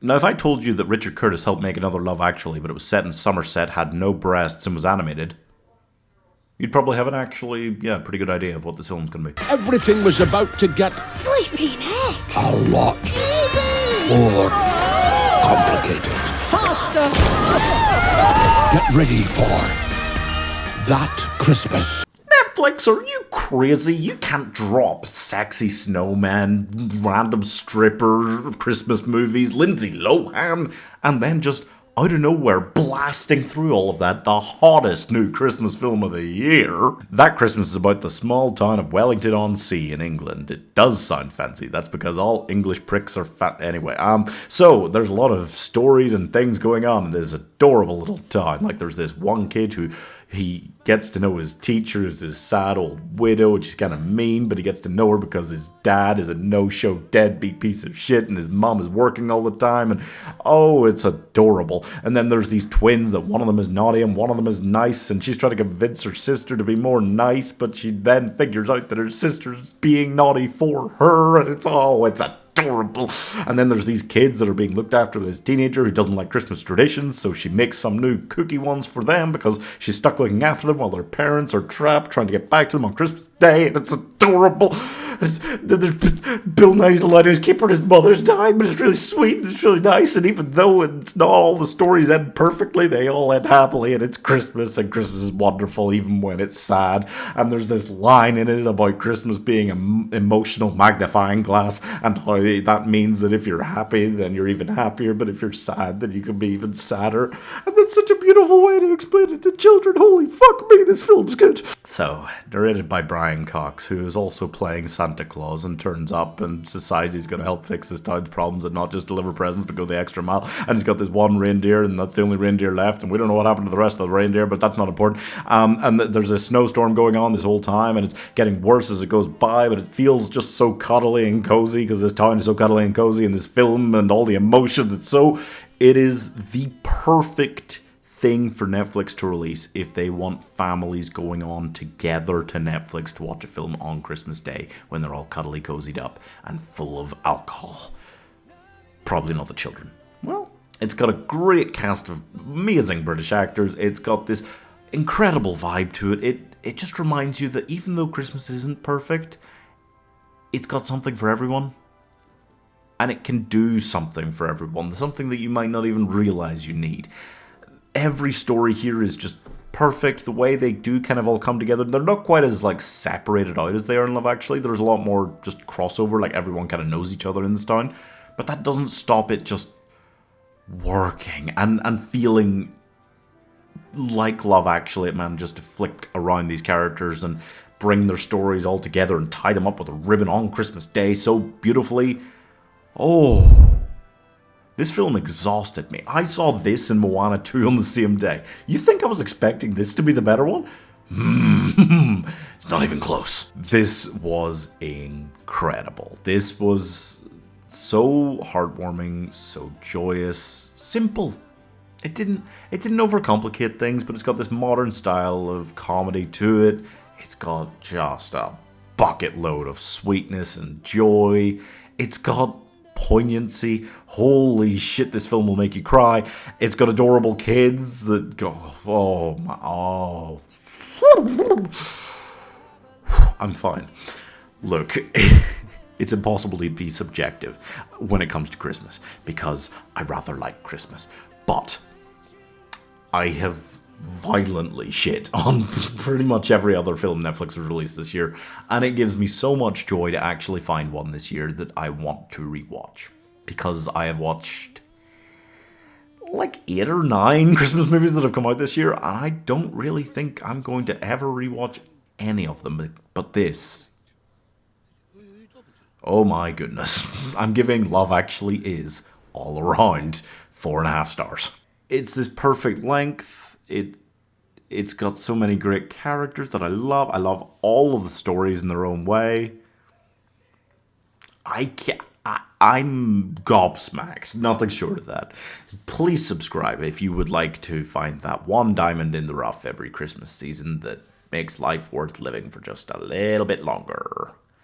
Now, if I told you that Richard Curtis helped make another Love Actually, but it was set in Somerset, had no breasts, and was animated, you'd probably have an pretty good idea of what this film's going to be. Everything was about to get Flipping heck! a lot more complicated. Faster! Get ready for That Christmas. Netflix, are you crazy? You can't drop sexy snowman, random stripper, Christmas movies, Lindsay Lohan, and then just out of nowhere blasting through all of that, the hottest new Christmas film of the year. That Christmas is about the small town of Wellington-on-Sea in England. It does sound fancy. That's because all English pricks are fat. Anyway, so there's a lot of stories and things going on in this adorable little town. Like there's this one kid who he gets to know his teacher is this sad old widow, and she's kind of mean, but he gets to know her because his dad is a no-show deadbeat piece of shit, and his mom is working all the time, and oh, it's adorable. And then there's these twins that one of them is naughty and one of them is nice, and she's trying to convince her sister to be more nice, but she then figures out that her sister's being naughty for her, and it's adorable. And then there's these kids that are being looked after by this teenager who doesn't like Christmas traditions, so she makes some new cookie ones for them because she's stuck looking after them while their parents are trapped trying to get back to them on Christmas Day, and it's adorable. There's Bill Nye's the lighthouse keeper and his mother's dying, but it's really sweet and it's really nice, and even though it's not all the stories end perfectly, they all end happily, and it's Christmas, and Christmas is wonderful even when it's sad. And there's this line in it about Christmas being an emotional magnifying glass, and how that means that if you're happy, then you're even happier, but if you're sad, then you can be even sadder. And that's such a beautiful way to explain it to children. Holy fuck me, this film's good. So, narrated by Brian Cox, who is also playing Santa Claus and turns up and decides he's going to help fix this town's problems and not just deliver presents but go the extra mile. And he's got this one reindeer, and that's the only reindeer left, and we don't know what happened to the rest of the reindeer, but that's not important. And there's a snowstorm going on this whole time, and it's getting worse as it goes by, but it feels just so cuddly and cozy because this town is so cuddly and cozy, and this film and all the emotions. It is the perfect thing for Netflix to release if they want families going on together to Netflix to watch a film on Christmas Day when they're all cuddly cozied up and full of alcohol. Probably not the children. Well, it's got a great cast of amazing British actors. It's got this incredible vibe to it. It just reminds you that even though Christmas isn't perfect, it's got something for everyone. And it can do something for everyone. Something that you might not even realize you need. Every story here is just perfect. The way they do kind of all come together. They're not quite as separated out as they are in Love Actually. There's a lot more just crossover. Like everyone kind of knows each other in this town. But that doesn't stop it just working and feeling like Love Actually. It manages to flick around these characters and bring their stories all together and tie them up with a ribbon on Christmas Day so beautifully. Oh, this film exhausted me. I saw this and Moana 2 on the same day. You think I was expecting this to be the better one? It's not even close. This was incredible. This was so heartwarming, so joyous, simple. It didn't overcomplicate things, but it's got this modern style of comedy to it. It's got just a bucket load of sweetness and joy. It's got poignancy. Holy shit, this film will make you cry. It's got adorable kids that go, I'm fine. Look, it's impossible to be subjective when it comes to Christmas because I rather like Christmas, but I have violently shit on pretty much every other film Netflix has released this year, and it gives me so much joy to actually find one this year that I want to rewatch, because I have watched like 8 or 9 Christmas movies that have come out this year, and I don't really think I'm going to ever rewatch any of them, but this, oh my goodness, I'm giving Love Actually Is all around 4.5 stars. It's this perfect length. It's got so many great characters that I love. I love all of the stories in their own way. I'm gobsmacked. Nothing short of that. Please subscribe if you would like to find that one diamond in the rough every Christmas season that makes life worth living for just a little bit longer.